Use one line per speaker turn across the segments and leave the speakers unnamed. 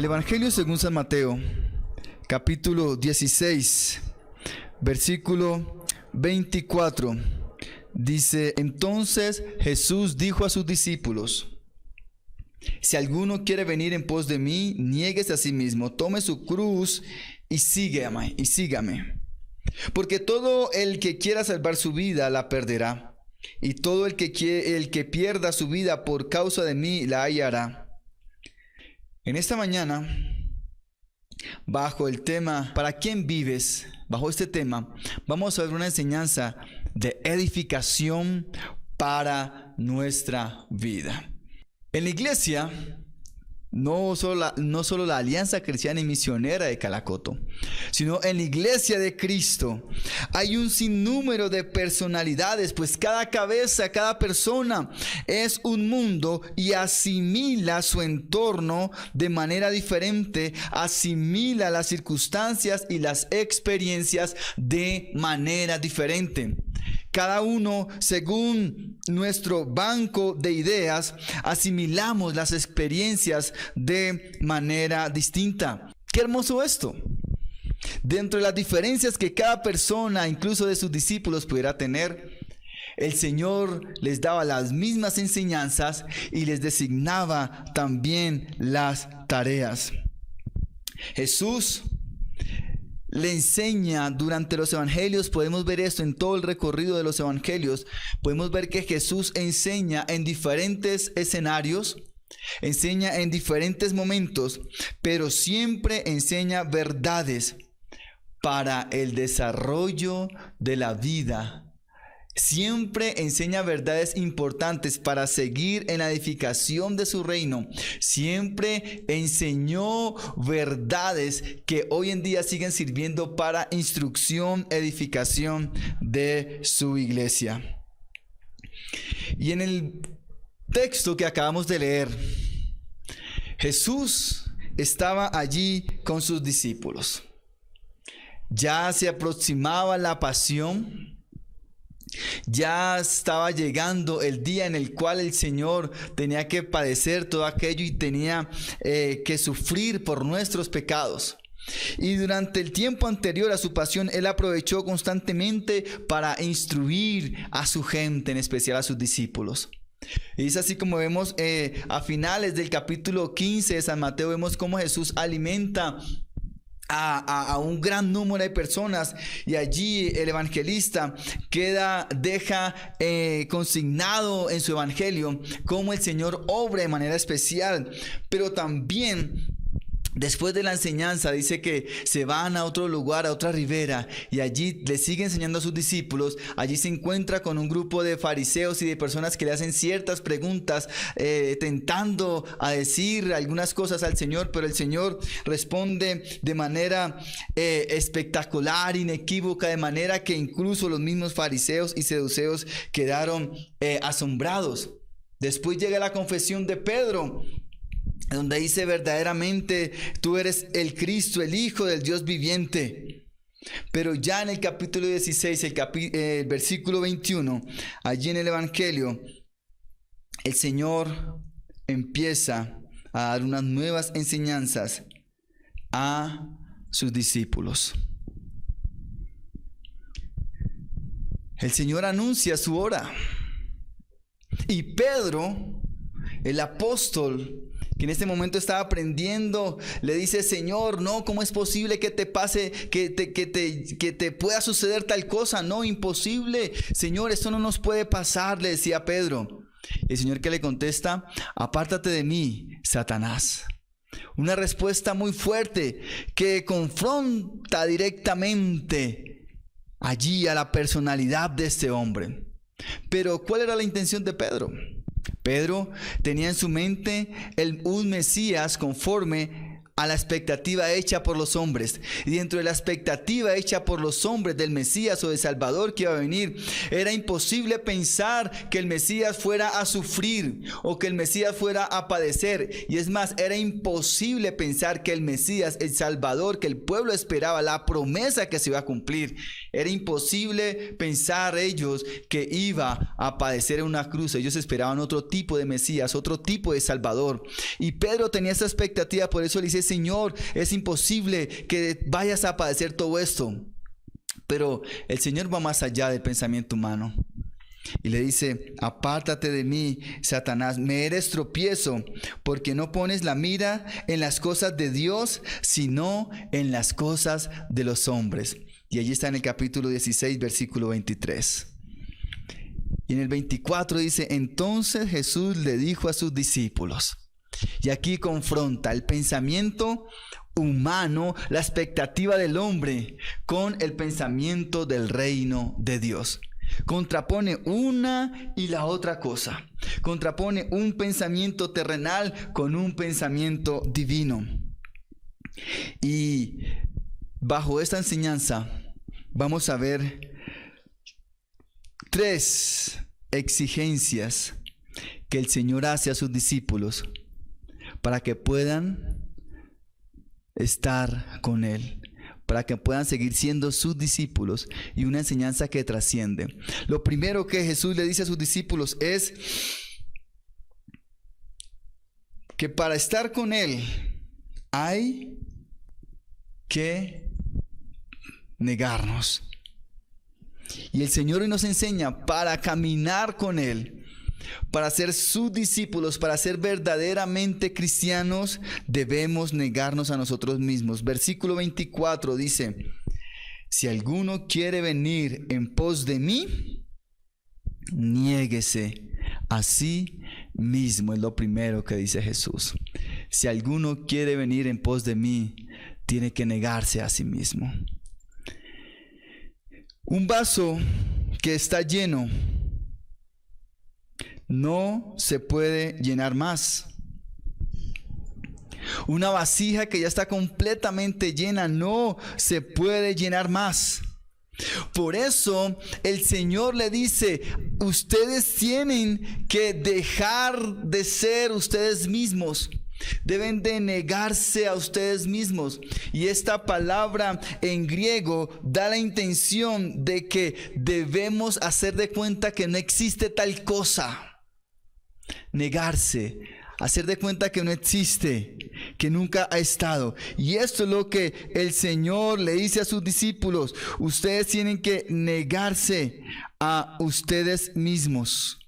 El Evangelio según San Mateo, capítulo 16, versículo 24, dice: entonces Jesús dijo a sus discípulos: si alguno quiere venir en pos de mí, niéguese a sí mismo, tome su cruz y sígame. Porque todo el que quiera salvar su vida la perderá, y todo el que pierda su vida por causa de mí la hallará. En esta mañana, bajo el tema ¿para quién vives?, bajo este tema, vamos a ver una enseñanza de edificación para nuestra vida. En la iglesia, no solo la Alianza Cristiana y Misionera de Calacoto, sino en la iglesia de Cristo hay un sinnúmero de personalidades, pues cada cabeza, cada persona es un mundo y asimila su entorno de manera diferente, asimila las circunstancias y las experiencias de manera diferente. Cada uno, según nuestro banco de ideas, asimilamos las experiencias de manera distinta. ¡Qué hermoso esto! Dentro de las diferencias que cada persona, incluso de sus discípulos, pudiera tener, el Señor les daba las mismas enseñanzas y les designaba también las tareas. Jesús le enseña durante los evangelios, podemos ver esto en todo el recorrido de los evangelios, podemos ver que Jesús enseña en diferentes escenarios, enseña en diferentes momentos, pero siempre enseña verdades para el desarrollo de la vida. Siempre enseña verdades importantes para seguir en la edificación de su reino. Siempre enseñó verdades que hoy en día siguen sirviendo para instrucción, edificación de su iglesia. Y en el texto que acabamos de leer, Jesús estaba allí con sus discípulos. Ya se aproximaba la pasión. Ya estaba llegando el día en el cual el Señor tenía que padecer todo aquello y tenía que sufrir por nuestros pecados. Y durante el tiempo anterior a su pasión, Él aprovechó constantemente para instruir a su gente, en especial a sus discípulos. Y es así como vemos a finales del capítulo 15 de San Mateo, vemos cómo Jesús alimenta a un gran número de personas, y allí el evangelista deja consignado en su evangelio cómo el Señor obra de manera especial. Pero también después de la enseñanza dice que se van a otro lugar, a otra ribera, y allí le sigue enseñando a sus discípulos. Allí se encuentra con un grupo de fariseos y de personas que le hacen ciertas preguntas, tentando a decir algunas cosas al Señor, pero el Señor responde de manera espectacular, inequívoca, de manera que incluso los mismos fariseos y saduceos quedaron asombrados. Después llega la confesión de Pedro, donde dice: verdaderamente tú eres el Cristo, el Hijo del Dios viviente. Pero ya en el capítulo 16, el versículo 21, allí en el Evangelio, el Señor empieza a dar unas nuevas enseñanzas a sus discípulos. El Señor anuncia su hora. Y Pedro, el apóstol, que en este momento estaba aprendiendo, le dice: Señor, no, ¿cómo es posible que te pase, que te pueda suceder tal cosa? No, imposible, Señor, esto no nos puede pasar, le decía Pedro. El Señor, que le contesta: apártate de mí, Satanás. Una respuesta muy fuerte que confronta directamente allí a la personalidad de este hombre. Pero ¿cuál era la intención de Pedro? Pedro tenía en su mente un Mesías conforme a la expectativa hecha por los hombres. Y dentro de la expectativa hecha por los hombres del Mesías o del Salvador que iba a venir, era imposible pensar que el Mesías fuera a sufrir o que el Mesías fuera a padecer. Y es más, era imposible pensar que el Mesías, el Salvador que el pueblo esperaba, la promesa que se iba a cumplir, era imposible pensar ellos que iba a padecer en una cruz. Ellos esperaban otro tipo de Mesías, otro tipo de Salvador. Y Pedro tenía esa expectativa, por eso le dice: qué, Señor? Es imposible que vayas a padecer todo esto. Pero el Señor va más allá del pensamiento humano. Y le dice, apártate de mí, Satanás, me eres tropiezo, porque no pones la mira en las cosas de Dios, sino en las cosas de los hombres. Y allí está en el capítulo 16, versículo 23. Y en el 24 dice, entonces Jesús le dijo a sus discípulos, y aquí confronta el pensamiento humano, la expectativa del hombre, con el pensamiento del reino de Dios. Contrapone una y la otra cosa. Contrapone un pensamiento terrenal con un pensamiento divino. Y bajo esta enseñanza vamos a ver 3 exigencias que el Señor hace a sus discípulos para que puedan estar con Él, para que puedan seguir siendo sus discípulos, y una enseñanza que trasciende. Lo primero que Jesús le dice a sus discípulos es que para estar con Él hay que negarnos. Y el Señor hoy nos enseña, para caminar con Él, para ser sus discípulos, para ser verdaderamente cristianos, debemos negarnos a nosotros mismos. Versículo 24 dice, si alguno quiere venir en pos de mí, niéguese a sí mismo. Es lo primero que dice Jesús. Si alguno quiere venir en pos de mí, tiene que negarse a sí mismo. Un vaso que está lleno no se puede llenar más. Una vasija que ya está completamente llena no se puede llenar más. Por eso el Señor le dice, ustedes tienen que dejar de ser ustedes mismos. Deben de negarse a ustedes mismos. Y esta palabra en griego da la intención de que debemos hacer de cuenta que no existe tal cosa. Negarse, hacer de cuenta que no existe, que nunca ha estado. Y esto es lo que el Señor le dice a sus discípulos. Ustedes tienen que negarse a ustedes mismos.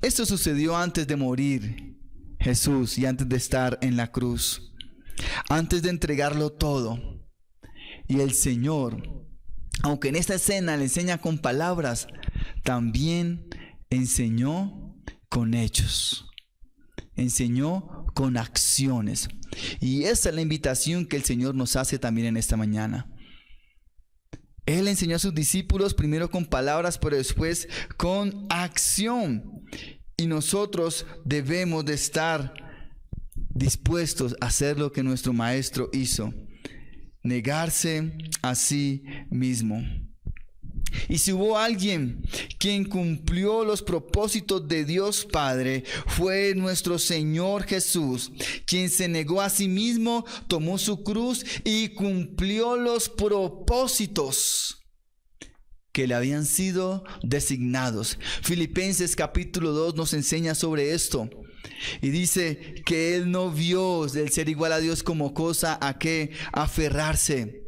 Esto sucedió antes de morir Jesús y antes de estar en la cruz, antes de entregarlo todo. Y el Señor, aunque en esta escena le enseña con palabras, también enseñó con hechos, enseñó con acciones. Y esa es la invitación que el Señor nos hace también en esta mañana. Él enseñó a sus discípulos primero con palabras, pero después con acción. Y nosotros debemos de estar dispuestos a hacer lo que nuestro Maestro hizo: negarse a sí mismo. Y si hubo alguien quien cumplió los propósitos de Dios Padre, fue nuestro Señor Jesús, quien se negó a sí mismo, tomó su cruz y cumplió los propósitos que le habían sido designados. Filipenses capítulo 2 nos enseña sobre esto. Y dice que Él no vio el ser igual a Dios como cosa a que aferrarse,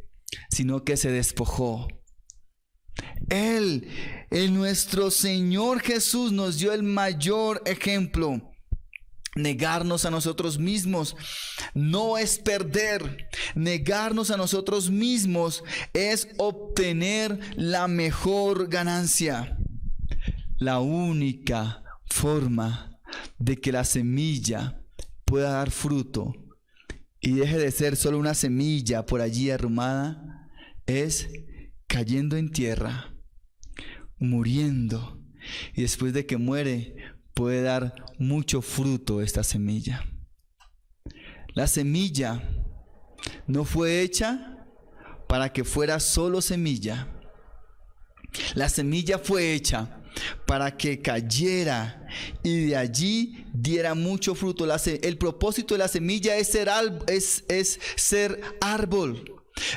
sino que se despojó. Él, nuestro Señor Jesús, nos dio el mayor ejemplo. Negarnos a nosotros mismos no es perder. Negarnos a nosotros mismos es obtener la mejor ganancia. La única forma de que la semilla pueda dar fruto y deje de ser solo una semilla por allí arrumada es cayendo en tierra, muriendo, y después de que muere puede dar mucho fruto esta semilla. La semilla no fue hecha para que fuera solo semilla. La semilla fue hecha para que cayera y de allí diera mucho fruto. El propósito de la semilla es ser árbol.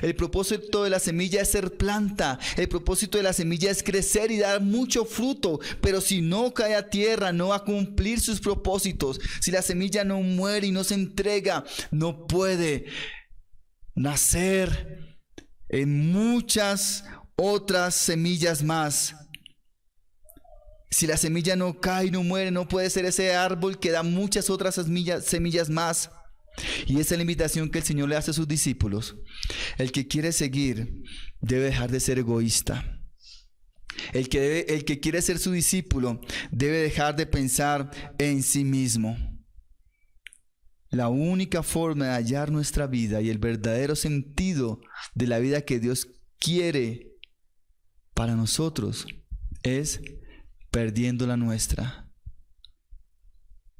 El propósito de la semilla es ser planta. El propósito de la semilla es crecer y dar mucho fruto. Pero si no cae a tierra, no va a cumplir sus propósitos. Si la semilla no muere y no se entrega, no puede nacer en muchas otras semillas más. Si la semilla no cae y no muere, no puede ser ese árbol que da muchas otras semillas más. Y esa es la invitación que el Señor le hace a sus discípulos. El que quiere seguir debe dejar de ser egoísta. El que quiere ser su discípulo debe dejar de pensar en sí mismo. La única forma de hallar nuestra vida y el verdadero sentido de la vida que Dios quiere para nosotros es perdiendo la nuestra,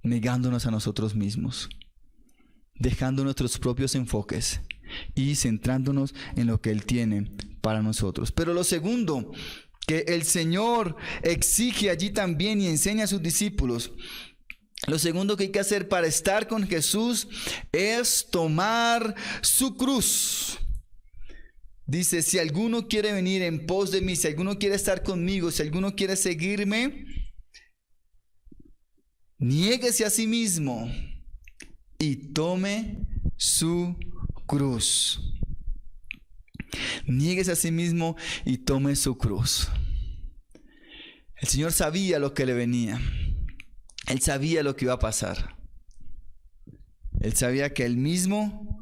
negándonos a nosotros mismos, dejando nuestros propios enfoques y centrándonos en lo que Él tiene para nosotros. Pero lo segundo que el Señor exige allí también y enseña a sus discípulos, lo segundo que hay que hacer para estar con Jesús es tomar su cruz. Dice, si alguno quiere venir en pos de mí, si alguno quiere estar conmigo, si alguno quiere seguirme, niéguese a sí mismo y tome su cruz. Niéguese a sí mismo y tome su cruz. El Señor sabía lo que le venía. Él sabía lo que iba a pasar. Él sabía que Él mismo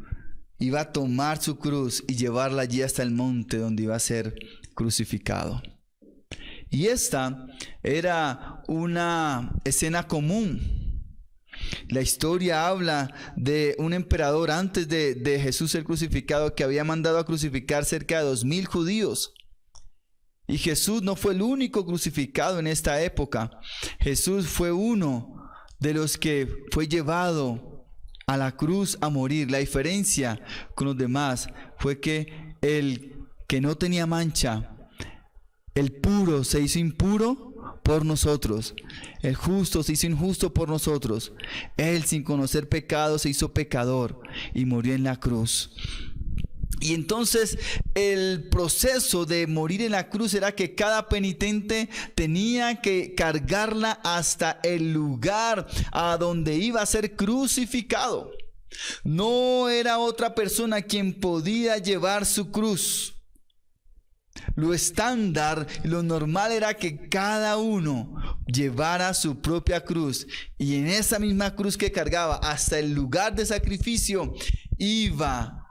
iba a tomar su cruz y llevarla allí hasta el monte donde iba a ser crucificado. Y esta era una escena común. La historia habla de un emperador antes de Jesús ser crucificado que había mandado a crucificar cerca de 2,000 judíos. Y Jesús no fue el único crucificado en esta época. Jesús fue uno de los que fue llevado a la cruz a morir. La diferencia con los demás fue que el que no tenía mancha, el puro se hizo impuro por nosotros. El justo se hizo injusto por nosotros. Él, sin conocer pecado, se hizo pecador y murió en la cruz. Y entonces el proceso de morir en la cruz era que cada penitente tenía que cargarla hasta el lugar a donde iba a ser crucificado. No era otra persona quien podía llevar su cruz. Lo estándar, lo normal era que cada uno llevara su propia cruz, y en esa misma cruz que cargaba hasta el lugar de sacrificio iba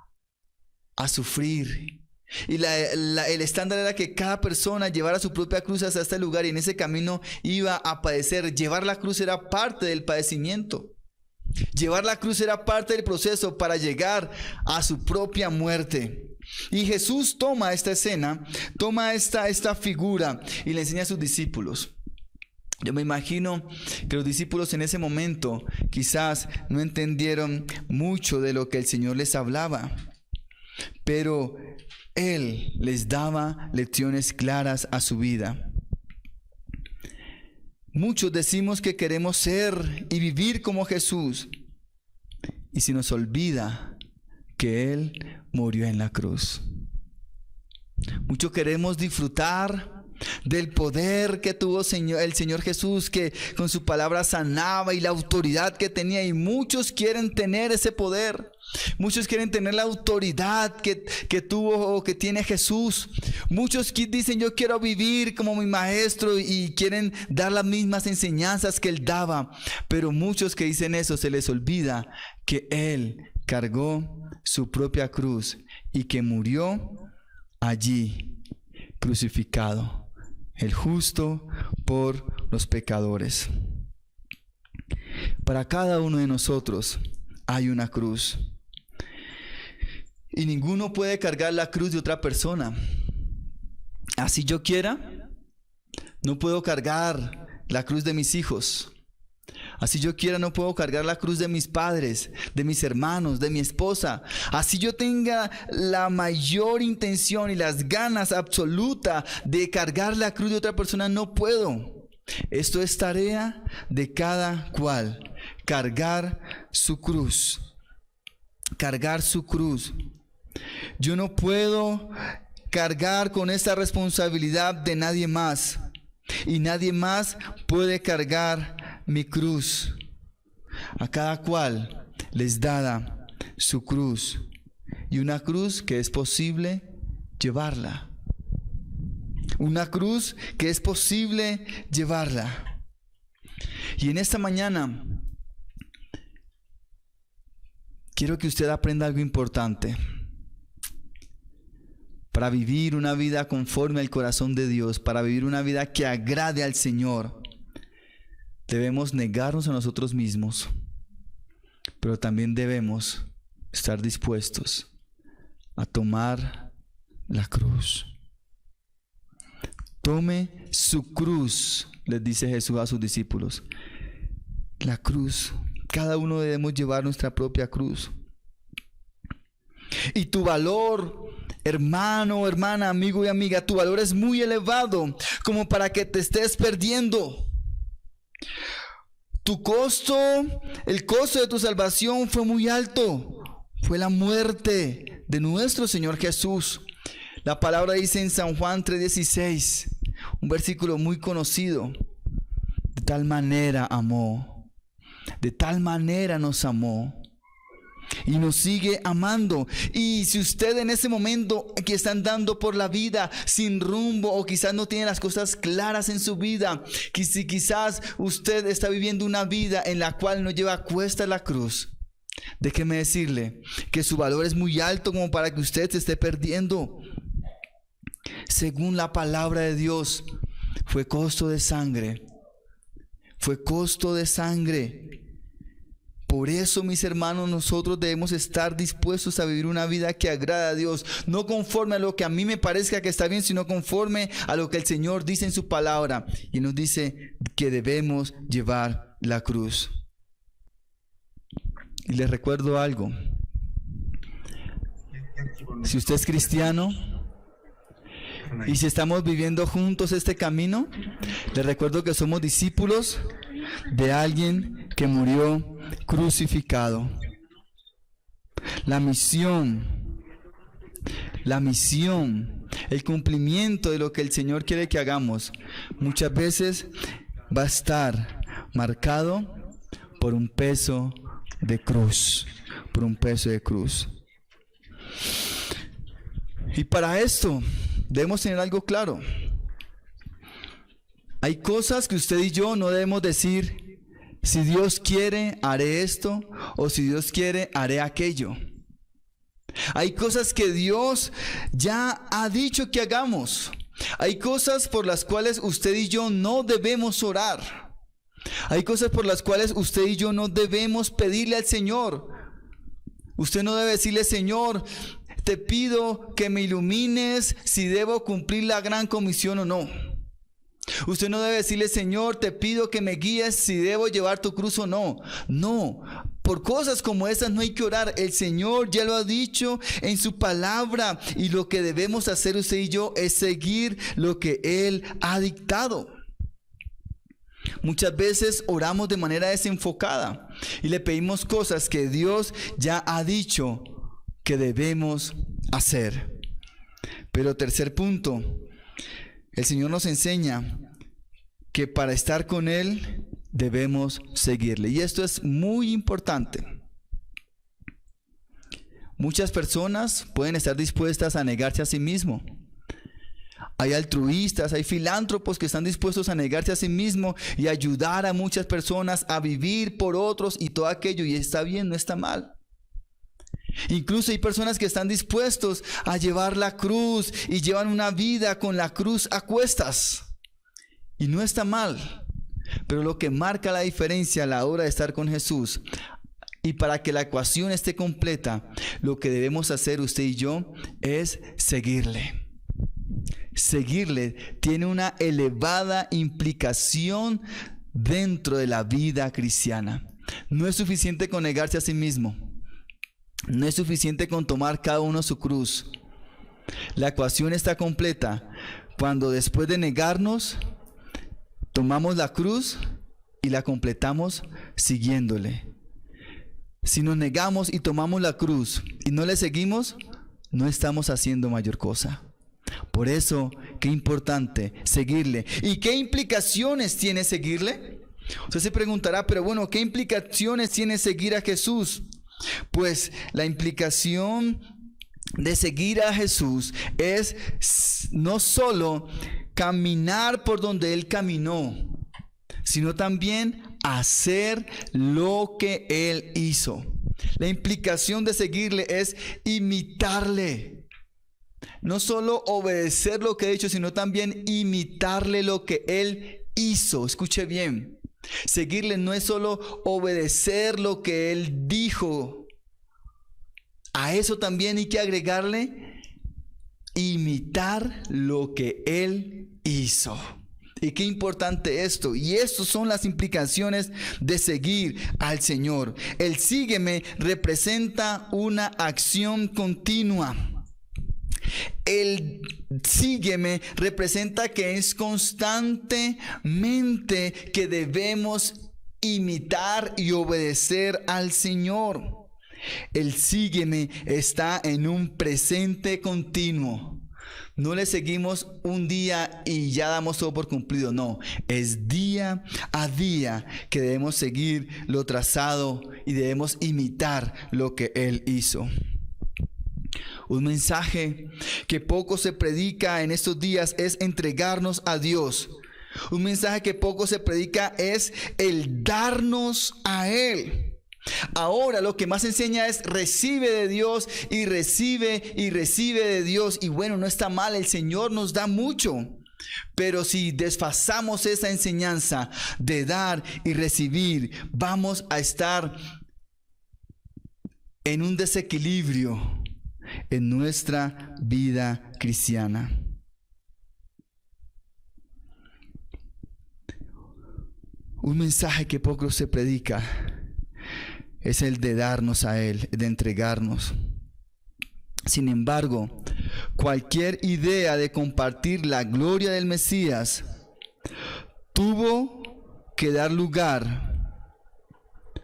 a sufrir. Y el estándar era que cada persona llevara su propia cruz hasta este lugar, y en ese camino iba a padecer. Llevar la cruz era parte del padecimiento. Llevar la cruz era parte del proceso para llegar a su propia muerte. Y Jesús toma esta escena, toma esta figura y le enseña a sus discípulos. Yo me imagino que los discípulos en ese momento quizás no entendieron mucho de lo que el Señor les hablaba, pero Él les daba lecciones claras a su vida. Muchos decimos que queremos ser y vivir como Jesús, y se nos olvida que Él murió en la cruz. Muchos queremos disfrutar del poder que tuvo el Señor Jesús, que con su palabra sanaba, y la autoridad que tenía, y muchos quieren tener ese poder. Muchos quieren tener la autoridad que tuvo o que tiene Jesús. Muchos dicen, yo quiero vivir como mi maestro, y quieren dar las mismas enseñanzas que Él daba. Pero muchos que dicen eso, se les olvida que Él cargó su propia cruz y que murió allí crucificado, el justo por los pecadores. Para cada uno de nosotros hay una cruz, y ninguno puede cargar la cruz de otra persona. Así yo quiera, no puedo cargar la cruz de mis hijos. Así yo quiera, no puedo cargar la cruz de mis padres, de mis hermanos, de mi esposa. Así yo tenga la mayor intención y las ganas absolutas de cargar la cruz de otra persona, no puedo. Esto es tarea de cada cual, cargar su cruz. Cargar su cruz. Yo no puedo cargar con esta responsabilidad de nadie más. Y nadie más puede cargar mi cruz. A cada cual les dada su cruz. Y una cruz que es posible llevarla. Una cruz que es posible llevarla. Y en esta mañana quiero que usted aprenda algo importante. Para vivir una vida conforme al corazón de Dios, para vivir una vida que agrade al Señor, debemos negarnos a nosotros mismos, pero también debemos estar dispuestos a tomar la cruz. Tome su cruz, les dice Jesús a sus discípulos. La cruz, cada uno debemos llevar nuestra propia cruz. Y tu valor, hermano, hermana, amigo y amiga, tu valor es muy elevado como para que te estés perdiendo. Tu costo, el costo de tu salvación fue muy alto. Fue la muerte de nuestro Señor Jesús. La palabra dice en San Juan 3:16, un versículo muy conocido. De tal manera amó, de tal manera nos amó. Y nos sigue amando. Y si usted en ese momento que está andando por la vida sin rumbo, o quizás no tiene las cosas claras en su vida, que si quizás usted está viviendo una vida en la cual no lleva a cuesta la cruz, déjeme decirle que su valor es muy alto como para que usted se esté perdiendo. Según la palabra de Dios, fue costo de sangre. Fue costo de sangre. Por eso, mis hermanos, nosotros debemos estar dispuestos a vivir una vida que agrada a Dios, no conforme a lo que a mí me parezca que está bien, sino conforme a lo que el Señor dice en su palabra. Y nos dice que debemos llevar la cruz. Y les recuerdo algo. Si usted es cristiano y si estamos viviendo juntos este camino, les recuerdo que somos discípulos de alguien que murió crucificado. La misión, el cumplimiento de lo que el Señor quiere que hagamos, muchas veces va a estar marcado por un peso de cruz, por un peso de cruz. Y para esto debemos tener algo claro. Hay cosas que usted y yo no debemos decir: si Dios quiere, haré esto, o si Dios quiere, haré aquello. Hay cosas que Dios ya ha dicho que hagamos. Hay cosas por las cuales usted y yo no debemos orar. Hay cosas por las cuales usted y yo no debemos pedirle al Señor. Usted no debe decirle: Señor, te pido que me ilumines si debo cumplir la gran comisión o no. Usted no debe decirle: Señor, te pido que me guíes si debo llevar tu cruz o no. No, por cosas como esas no hay que orar. El Señor ya lo ha dicho en su palabra, y lo que debemos hacer usted y yo es seguir lo que Él ha dictado. Muchas veces oramos de manera desenfocada y le pedimos cosas que Dios ya ha dicho que debemos hacer. Pero tercer punto, el Señor nos enseña que para estar con Él debemos seguirle. Y esto es muy importante. Muchas personas pueden estar dispuestas a negarse a sí mismo. Hay altruistas, hay filántropos que están dispuestos a negarse a sí mismo y ayudar a muchas personas a vivir por otros y todo aquello. Y está bien, no está mal. Incluso hay personas que están dispuestos a llevar la cruz y llevan una vida con la cruz a cuestas. Y no está mal. Pero lo que marca la diferencia a la hora de estar con Jesús, y para que la ecuación esté completa, lo que debemos hacer usted y yo es seguirle. Seguirle tiene una elevada implicación dentro de la vida cristiana. No es suficiente con negarse a sí mismo. No es suficiente con tomar cada uno su cruz. La ecuación está completa cuando después de negarnos, tomamos la cruz y la completamos siguiéndole. Si nos negamos y tomamos la cruz y no le seguimos, no estamos haciendo mayor cosa. Por eso, qué importante seguirle. ¿Y qué implicaciones tiene seguirle? Usted se preguntará, pero bueno, ¿qué implicaciones tiene seguir a Jesús? Pues la implicación de seguir a Jesús es no solo caminar por donde Él caminó, sino también hacer lo que Él hizo. La implicación de seguirle es imitarle. No solo obedecer lo que ha hecho, sino también imitarle lo que Él hizo. Escuche bien. Seguirle no es solo obedecer lo que Él dijo. A eso también hay que agregarle imitar lo que Él hizo. Y qué importante esto. Y estas son las implicaciones de seguir al Señor. El sígueme representa una acción continua. El sígueme representa que es constantemente que debemos imitar y obedecer al Señor. El sígueme está en un presente continuo. No le seguimos un día y ya damos todo por cumplido. No, es día a día que debemos seguir lo trazado y debemos imitar lo que Él hizo. Un mensaje que poco se predica en estos días es entregarnos a Dios. Un mensaje que poco se predica es el darnos a Él. Ahora lo que más enseña es recibe de Dios y recibe de Dios. Y bueno, no está mal, el Señor nos da mucho. Pero si desfasamos esa enseñanza de dar y recibir, vamos a estar en un desequilibrio en nuestra vida cristiana. Un mensaje que poco se predica es el de darnos a Él, de entregarnos. Sin embargo, cualquier idea de compartir la gloria del Mesías tuvo que dar lugar,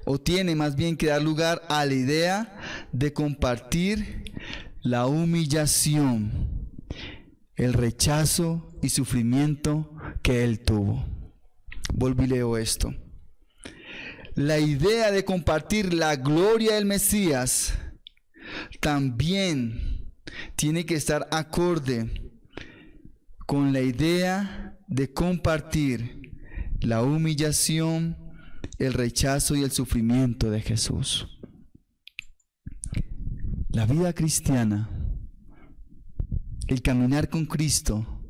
o tiene más bien que dar lugar a la idea de compartir la humillación, el rechazo y sufrimiento que Él tuvo. Volví y leo esto. La idea de compartir la gloria del Mesías también tiene que estar acorde con la idea de compartir la humillación, el rechazo y el sufrimiento de Jesús. La vida cristiana, el caminar con Cristo,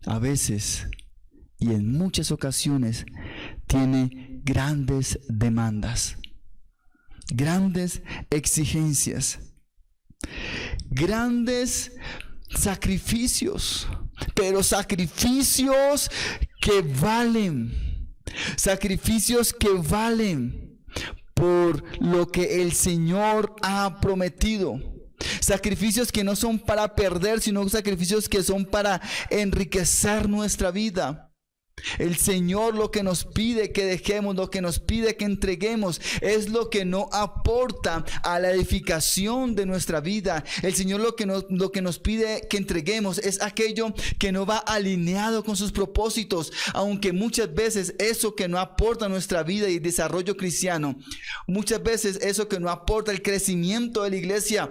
a veces y en muchas ocasiones tiene grandes demandas, grandes exigencias, grandes sacrificios, pero sacrificios que valen por lo que el Señor ha prometido. Sacrificios que no son para perder, sino sacrificios que son para enriquecer nuestra vida. El Señor lo que nos pide que dejemos, lo que nos pide que entreguemos, es lo que no aporta a la edificación de nuestra vida. El Señor lo que nos pide que entreguemos es aquello que no va alineado con sus propósitos. Aunque muchas veces eso que no aporta a nuestra vida y desarrollo cristiano, muchas veces eso que no aporta el crecimiento de la iglesia,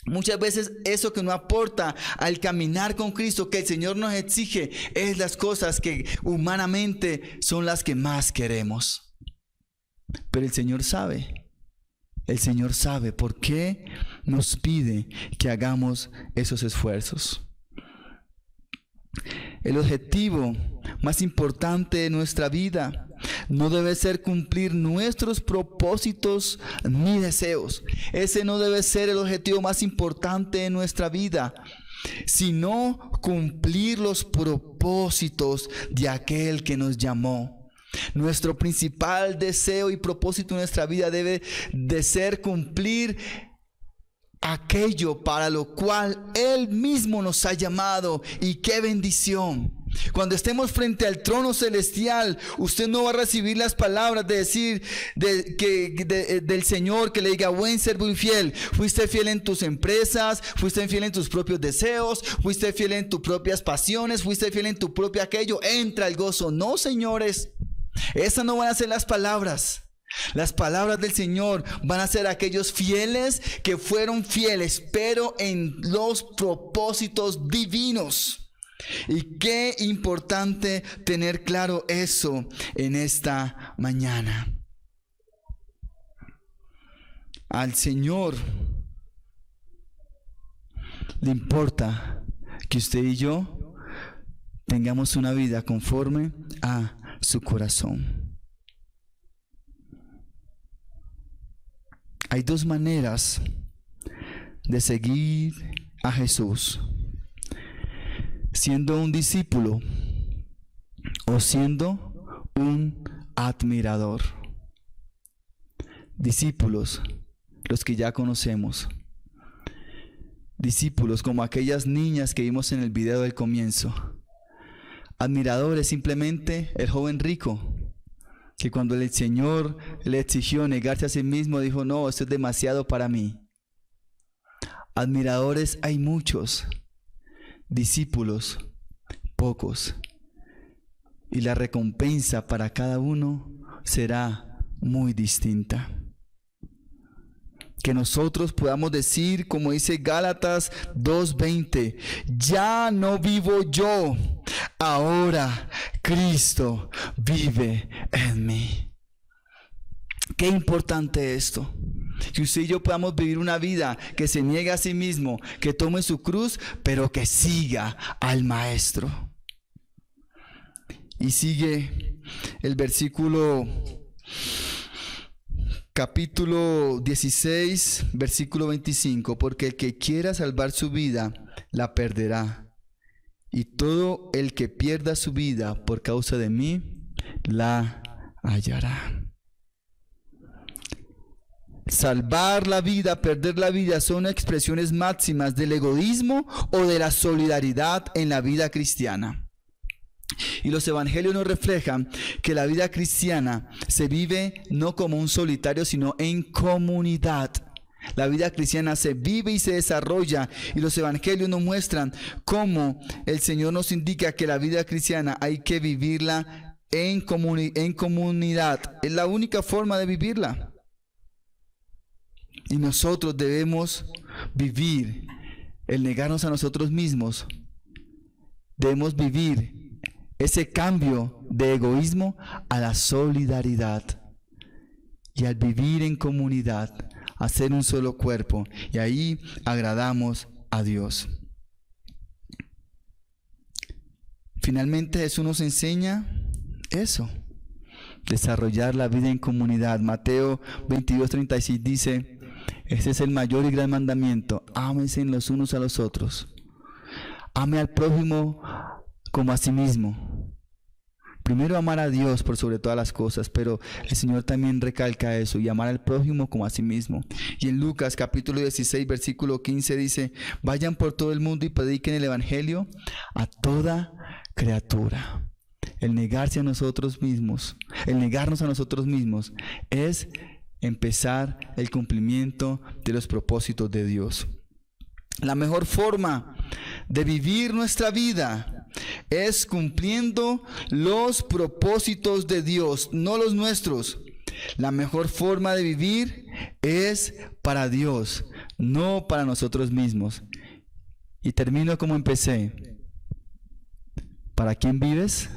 muchas veces eso que no aporta al caminar con Cristo, que el Señor nos exige, es las cosas que humanamente son las que más queremos. Pero el Señor sabe por qué nos pide que hagamos esos esfuerzos. El objetivo más importante de nuestra vida no debe ser cumplir nuestros propósitos ni deseos. Ese no debe ser el objetivo más importante de nuestra vida, sino cumplir los propósitos de aquel que nos llamó. Nuestro principal deseo y propósito en nuestra vida debe de ser cumplir aquello para lo cual Él mismo nos ha llamado. Y qué bendición Cuando estemos frente al trono celestial, usted no va a recibir las palabras de decir del Señor que le diga: buen siervo y fiel, fuiste fiel en tus empresas, fuiste fiel en tus propios deseos, fuiste fiel en tus propias pasiones, fuiste fiel en tu propio aquello, entra al gozo. No, señores, esas no van a ser las palabras. Las palabras del Señor van a ser aquellos fieles que fueron fieles, pero en los propósitos divinos. Y qué importante tener claro eso en esta mañana. Al Señor le importa que usted y yo tengamos una vida conforme a su corazón. Hay dos maneras de seguir a Jesús: siendo un discípulo o siendo un admirador. Discípulos, los que ya conocemos. Discípulos como aquellas niñas que vimos en el video del comienzo. Admiradores, simplemente el joven rico, que cuando el Señor le exigió negarse a sí mismo, dijo: no, esto es demasiado para mí. Admiradores hay muchos. Discípulos, pocos, y la recompensa para cada uno será muy distinta. Que nosotros podamos decir, como dice Gálatas 2:20: ya no vivo yo, ahora Cristo vive en mí. Qué importante esto. Que usted y yo podamos vivir una vida que se niegue a sí mismo, que tome su cruz, pero que siga al Maestro. Y sigue el versículo, capítulo 16, versículo 25: porque el que quiera salvar su vida, la perderá. Y todo el que pierda su vida por causa de mí, la hallará. Salvar la vida, perder la vida son expresiones máximas del egoísmo o de la solidaridad en la vida cristiana. Y los evangelios nos reflejan que la vida cristiana se vive no como un solitario, sino en comunidad. La vida cristiana se vive y se desarrolla, y los evangelios nos muestran cómo el Señor nos indica que la vida cristiana hay que vivirla en comunidad. Es la única forma de vivirla. Y nosotros debemos vivir el negarnos a nosotros mismos. Debemos vivir ese cambio de egoísmo a la solidaridad. Y al vivir en comunidad, hacer un solo cuerpo. Y ahí agradamos a Dios. Finalmente Jesús nos enseña eso: desarrollar la vida en comunidad. Mateo 22:36 dice: este es el mayor y gran mandamiento: ámense los unos a los otros. Ame al prójimo como a sí mismo. Primero amar a Dios por sobre todas las cosas, pero el Señor también recalca eso: y amar al prójimo como a sí mismo. Y en Lucas capítulo 16 versículo 15 dice: vayan por todo el mundo y prediquen el evangelio a toda criatura. El negarse a nosotros mismos, el negarnos a nosotros mismos, es empezar el cumplimiento de los propósitos de Dios. La mejor forma de vivir nuestra vida es cumpliendo los propósitos de Dios, no los nuestros. La mejor forma de vivir es para Dios, no para nosotros mismos. Y termino como empecé. ¿Para quién vives?